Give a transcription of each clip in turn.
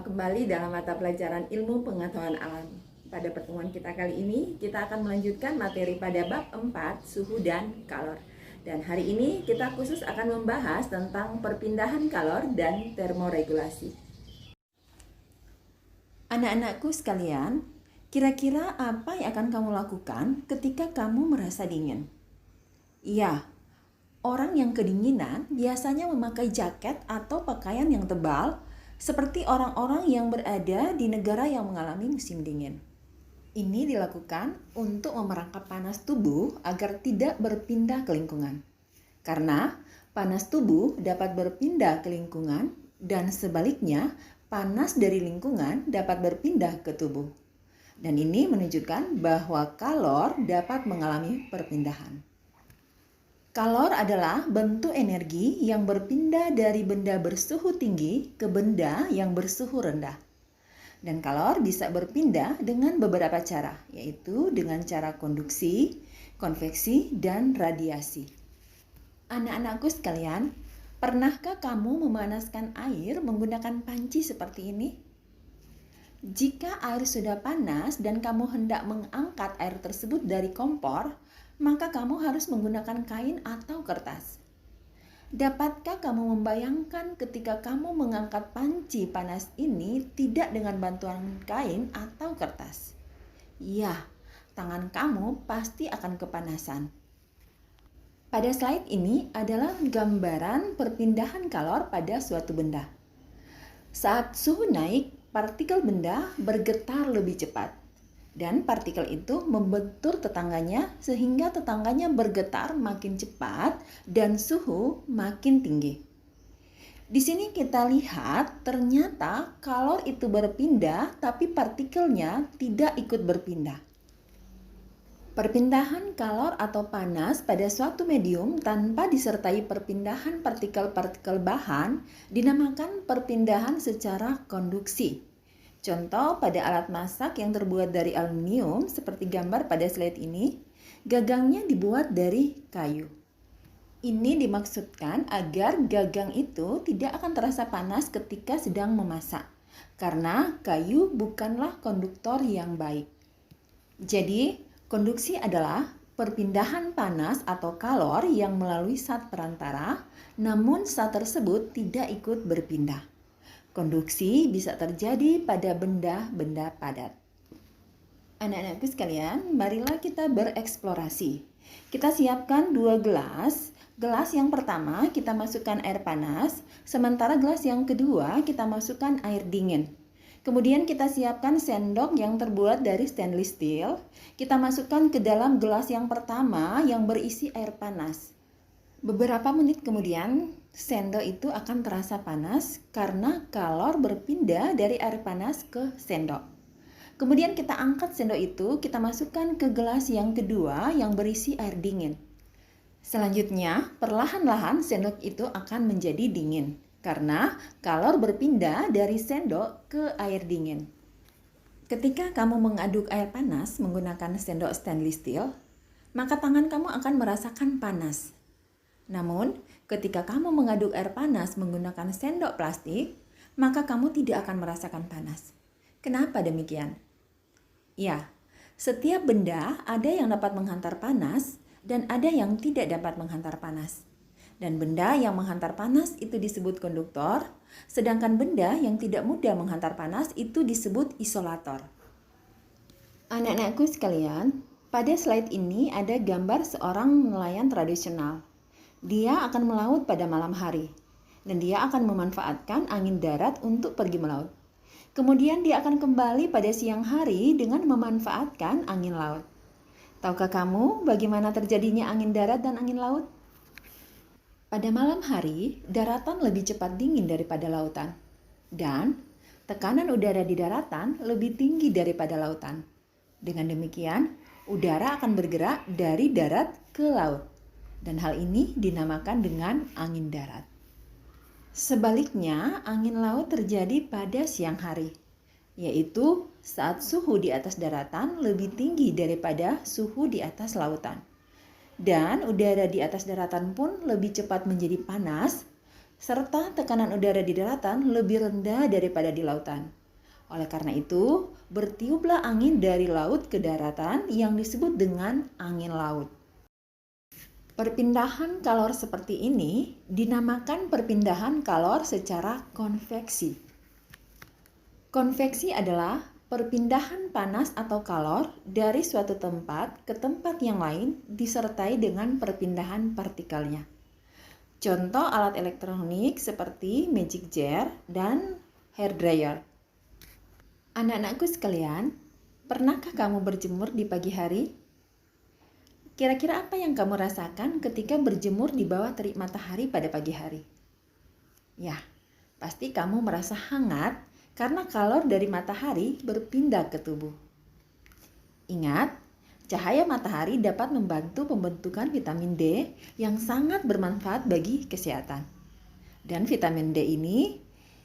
kembali dalam mata pelajaran ilmu pengetahuan alam. Pada pertemuan kita kali ini, kita akan melanjutkan materi pada bab 4, suhu dan kalor. Dan hari ini kita khusus akan membahas tentang perpindahan kalor dan termoregulasi. Anak-anakku sekalian, kira-kira apa yang akan kamu lakukan ketika kamu merasa dingin? Iya, orang yang kedinginan biasanya memakai jaket atau pakaian yang tebal, seperti orang-orang yang berada di negara yang mengalami musim dingin. Ini dilakukan untuk memerangkap panas tubuh agar tidak berpindah ke lingkungan. Karena panas tubuh dapat berpindah ke lingkungan dan sebaliknya panas dari lingkungan dapat berpindah ke tubuh. Dan ini menunjukkan bahwa kalor dapat mengalami perpindahan. Kalor adalah bentuk energi yang berpindah dari benda bersuhu tinggi ke benda yang bersuhu rendah. Dan kalor bisa berpindah dengan beberapa cara, yaitu dengan cara konduksi, konveksi, dan radiasi. Anak-anakku sekalian, pernahkah kamu memanaskan air menggunakan panci seperti ini? Jika air sudah panas dan kamu hendak mengangkat air tersebut dari kompor, maka kamu harus menggunakan kain atau kertas. Dapatkah kamu membayangkan ketika kamu mengangkat panci panas ini tidak dengan bantuan kain atau kertas? Ya, tangan kamu pasti akan kepanasan. Pada slide ini adalah gambaran perpindahan kalor pada suatu benda. Saat suhu naik, partikel benda bergetar lebih cepat. Dan partikel itu membentur tetangganya sehingga tetangganya bergetar makin cepat dan suhu makin tinggi. Di sini kita lihat ternyata kalor itu berpindah tapi partikelnya tidak ikut berpindah. Perpindahan kalor atau panas pada suatu medium tanpa disertai perpindahan partikel-partikel bahan dinamakan perpindahan secara konduksi. Contoh pada alat masak yang terbuat dari aluminium seperti gambar pada slide ini, gagangnya dibuat dari kayu. Ini dimaksudkan agar gagang itu tidak akan terasa panas ketika sedang memasak, karena kayu bukanlah konduktor yang baik. Jadi, konduksi adalah perpindahan panas atau kalor yang melalui zat perantara, namun zat tersebut tidak ikut berpindah. Konduksi bisa terjadi pada benda-benda padat. Anak-anakku sekalian, marilah kita bereksplorasi. Kita siapkan 2 gelas. Gelas yang pertama kita masukkan air panas, sementara gelas yang kedua kita masukkan air dingin. Kemudian kita siapkan sendok yang terbuat dari stainless steel. Kita masukkan ke dalam gelas yang pertama yang berisi air panas. Beberapa menit kemudian, sendok itu akan terasa panas karena kalor berpindah dari air panas ke sendok. Kemudian kita angkat sendok itu, kita masukkan ke gelas yang kedua yang berisi air dingin. Selanjutnya, perlahan-lahan sendok itu akan menjadi dingin karena kalor berpindah dari sendok ke air dingin. Ketika kamu mengaduk air panas menggunakan sendok stainless steel, maka tangan kamu akan merasakan panas. Namun, ketika kamu mengaduk air panas menggunakan sendok plastik, maka kamu tidak akan merasakan panas. Kenapa demikian? Ya, setiap benda ada yang dapat menghantar panas dan ada yang tidak dapat menghantar panas. Dan benda yang menghantar panas itu disebut konduktor, sedangkan benda yang tidak mudah menghantar panas itu disebut isolator. Anak-anakku sekalian, pada slide ini ada gambar seorang nelayan tradisional. Dia akan melaut pada malam hari, dan dia akan memanfaatkan angin darat untuk pergi melaut. Kemudian dia akan kembali pada siang hari dengan memanfaatkan angin laut. Tahukah kamu bagaimana terjadinya angin darat dan angin laut? Pada malam hari, daratan lebih cepat dingin daripada lautan. Dan tekanan udara di daratan lebih tinggi daripada lautan. Dengan demikian, udara akan bergerak dari darat ke laut. Dan hal ini dinamakan dengan angin darat. Sebaliknya, angin laut terjadi pada siang hari, yaitu saat suhu di atas daratan lebih tinggi daripada suhu di atas lautan. Dan udara di atas daratan pun lebih cepat menjadi panas serta tekanan udara di daratan lebih rendah daripada di lautan. Oleh karena itu, bertiuplah angin dari laut ke daratan yang disebut dengan angin laut. Perpindahan kalor seperti ini dinamakan perpindahan kalor secara konveksi. Konveksi adalah perpindahan panas atau kalor dari suatu tempat ke tempat yang lain disertai dengan perpindahan partikelnya. Contoh alat elektronik seperti magic jar dan hair dryer. Anak-anakku sekalian, pernahkah kamu berjemur di pagi hari? Kira-kira apa yang kamu rasakan ketika berjemur di bawah terik matahari pada pagi hari? Ya, pasti kamu merasa hangat karena kalor dari matahari berpindah ke tubuh. Ingat, cahaya matahari dapat membantu pembentukan vitamin D yang sangat bermanfaat bagi kesehatan. Dan vitamin D ini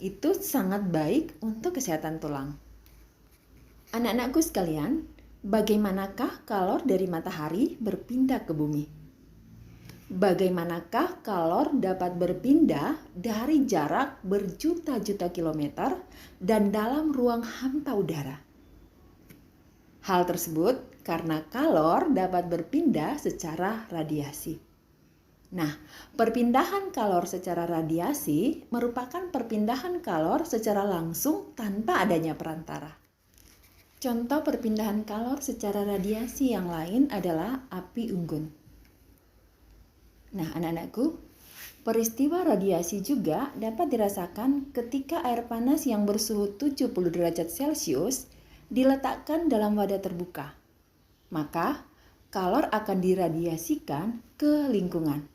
itu sangat baik untuk kesehatan tulang. Anak-anakku sekalian, bagaimanakah kalor dari matahari berpindah ke bumi? Bagaimanakah kalor dapat berpindah dari jarak berjuta-juta kilometer dan dalam ruang hampa udara? Hal tersebut karena kalor dapat berpindah secara radiasi. Nah, perpindahan kalor secara radiasi merupakan perpindahan kalor secara langsung tanpa adanya perantara. Contoh perpindahan kalor secara radiasi yang lain adalah api unggun. Nah, anak-anakku, peristiwa radiasi juga dapat dirasakan ketika air panas yang bersuhu 70 derajat Celcius diletakkan dalam wadah terbuka. Maka, kalor akan diradiasikan ke lingkungan.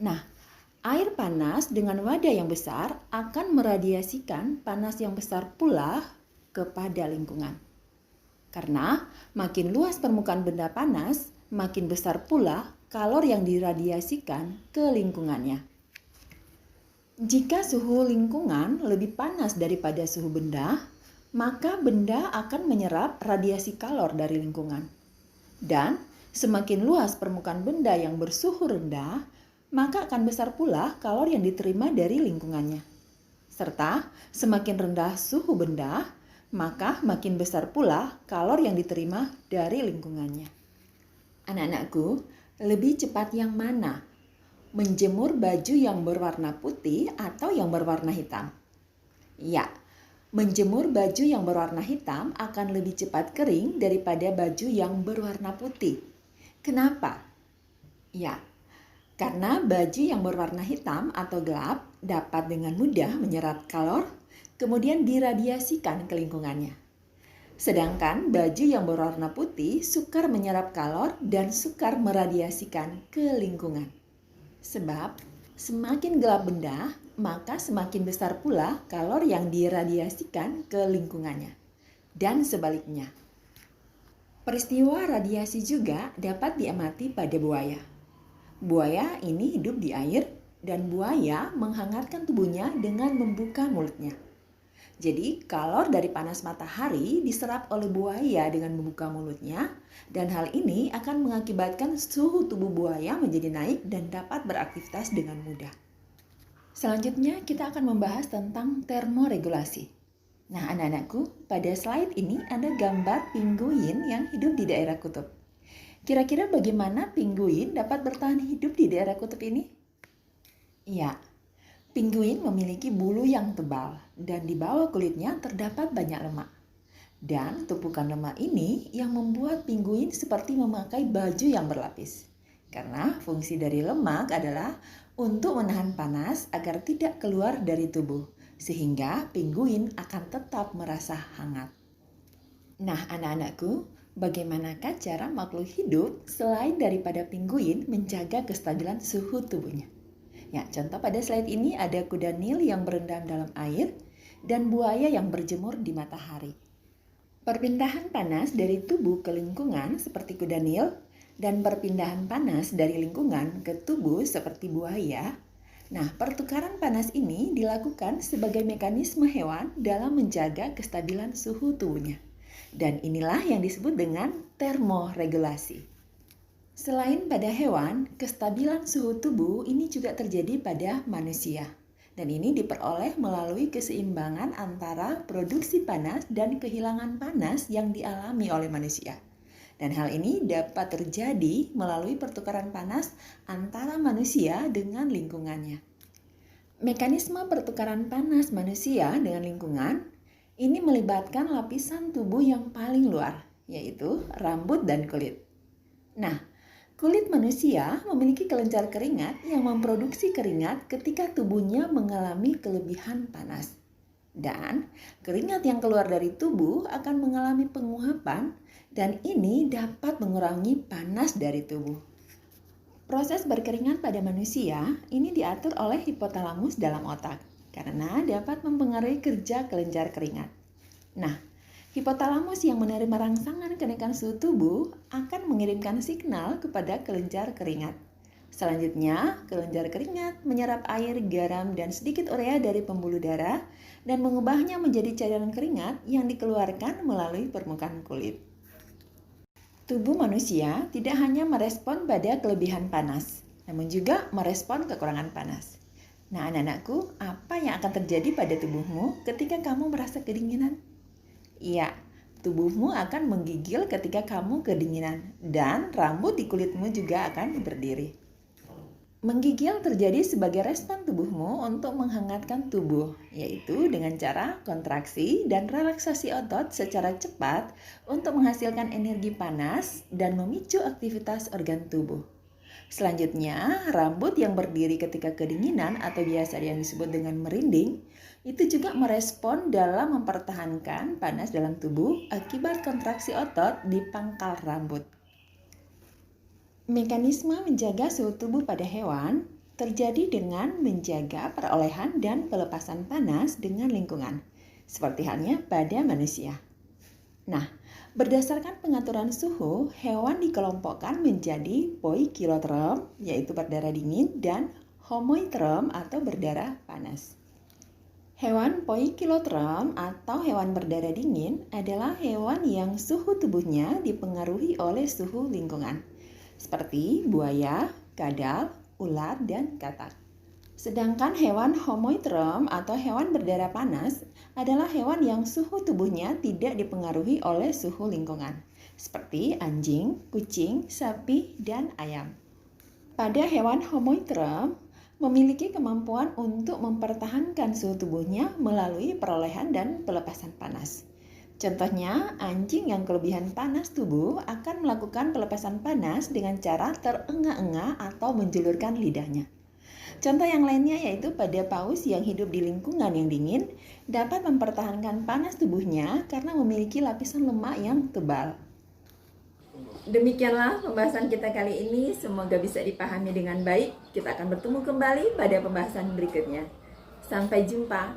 Nah, air panas dengan wadah yang besar akan meradiasikan panas yang besar pula kepada lingkungan. Karena makin luas permukaan benda panas, makin besar pula kalor yang diradiasikan ke lingkungannya. Jika suhu lingkungan lebih panas daripada suhu benda, maka benda akan menyerap radiasi kalor dari lingkungan. Dan semakin luas permukaan benda yang bersuhu rendah, maka akan besar pula kalor yang diterima dari lingkungannya. Serta semakin rendah suhu benda, maka makin besar pula kalor yang diterima dari lingkungannya. Anak-anakku, lebih cepat yang mana? Menjemur baju yang berwarna putih atau yang berwarna hitam? Ya, menjemur baju yang berwarna hitam akan lebih cepat kering daripada baju yang berwarna putih. Kenapa? Ya, karena baju yang berwarna hitam atau gelap dapat dengan mudah menyerap kalor, kemudian diradiasikan ke lingkungannya. Sedangkan baju yang berwarna putih sukar menyerap kalor dan sukar meradiasikan ke lingkungan. Sebab semakin gelap benda, maka semakin besar pula kalor yang diradiasikan ke lingkungannya. Dan sebaliknya. Peristiwa radiasi juga dapat diamati pada buaya. Buaya ini hidup di air dan buaya menghangatkan tubuhnya dengan membuka mulutnya. Jadi kalor dari panas matahari diserap oleh buaya dengan membuka mulutnya dan hal ini akan mengakibatkan suhu tubuh buaya menjadi naik dan dapat beraktivitas dengan mudah. Selanjutnya kita akan membahas tentang termoregulasi. Nah anak-anakku, pada slide ini ada gambar pingguin yang hidup di daerah kutub. Kira-kira bagaimana pingguin dapat bertahan hidup di daerah kutub ini? Iya, pingguin memiliki bulu yang tebal dan di bawah kulitnya terdapat banyak lemak. Dan tumpukan lemak ini yang membuat pingguin seperti memakai baju yang berlapis. Karena fungsi dari lemak adalah untuk menahan panas agar tidak keluar dari tubuh, sehingga pingguin akan tetap merasa hangat. Nah anak-anakku, bagaimanakah cara makhluk hidup selain daripada pingguin menjaga kestabilan suhu tubuhnya? Ya, contoh pada slide ini ada kuda Nil yang berendam dalam air dan buaya yang berjemur di matahari. Perpindahan panas dari tubuh ke lingkungan seperti kuda Nil dan perpindahan panas dari lingkungan ke tubuh seperti buaya. Nah, pertukaran panas ini dilakukan sebagai mekanisme hewan dalam menjaga kestabilan suhu tubuhnya. Dan inilah yang disebut dengan termoregulasi. Selain pada hewan, kestabilan suhu tubuh ini juga terjadi pada manusia. Dan ini diperoleh melalui keseimbangan antara produksi panas dan kehilangan panas yang dialami oleh manusia. Dan hal ini dapat terjadi melalui pertukaran panas antara manusia dengan lingkungannya. Mekanisme pertukaran panas manusia dengan lingkungan ini melibatkan lapisan tubuh yang paling luar, yaitu rambut dan kulit. Nah, kulit manusia memiliki kelenjar keringat yang memproduksi keringat ketika tubuhnya mengalami kelebihan panas. Dan keringat yang keluar dari tubuh akan mengalami penguapan dan ini dapat mengurangi panas dari tubuh. Proses berkeringat pada manusia ini diatur oleh hipotalamus dalam otak karena dapat mempengaruhi kerja kelenjar keringat. Nah, hipotalamus yang menerima rangsangan kenaikan suhu tubuh akan mengirimkan signal kepada kelenjar keringat. Selanjutnya, kelenjar keringat menyerap air, garam, dan sedikit urea dari pembuluh darah dan mengubahnya menjadi cairan keringat yang dikeluarkan melalui permukaan kulit. Tubuh manusia tidak hanya merespon pada kelebihan panas, namun juga merespon kekurangan panas. Nah, anak-anakku, apa yang akan terjadi pada tubuhmu ketika kamu merasa kedinginan? Iya, tubuhmu akan menggigil ketika kamu kedinginan dan rambut di kulitmu juga akan berdiri. Menggigil terjadi sebagai respon tubuhmu untuk menghangatkan tubuh, yaitu dengan cara kontraksi dan relaksasi otot secara cepat untuk menghasilkan energi panas dan memicu aktivitas organ tubuh. Selanjutnya, rambut yang berdiri ketika kedinginan atau biasa yang disebut dengan merinding, itu juga merespon dalam mempertahankan panas dalam tubuh akibat kontraksi otot di pangkal rambut. Mekanisme menjaga suhu tubuh pada hewan terjadi dengan menjaga perolehan dan pelepasan panas dengan lingkungan, seperti halnya pada manusia. Nah, berdasarkan pengaturan suhu, hewan dikelompokkan menjadi poikiloterm, yaitu berdarah dingin, dan homoiterm atau berdarah panas. Hewan poikiloterm atau hewan berdarah dingin adalah hewan yang suhu tubuhnya dipengaruhi oleh suhu lingkungan, seperti buaya, kadal, ular, dan katak. Sedangkan hewan homoiterm atau hewan berdarah panas adalah hewan yang suhu tubuhnya tidak dipengaruhi oleh suhu lingkungan, seperti anjing, kucing, sapi, dan ayam. Pada hewan homoiterm memiliki kemampuan untuk mempertahankan suhu tubuhnya melalui perolehan dan pelepasan panas. Contohnya, anjing yang kelebihan panas tubuh akan melakukan pelepasan panas dengan cara terengah-engah atau menjulurkan lidahnya. Contoh yang lainnya yaitu pada paus yang hidup di lingkungan yang dingin dapat mempertahankan panas tubuhnya karena memiliki lapisan lemak yang tebal. Demikianlah pembahasan kita kali ini, semoga bisa dipahami dengan baik. Kita akan bertemu kembali pada pembahasan berikutnya. Sampai jumpa.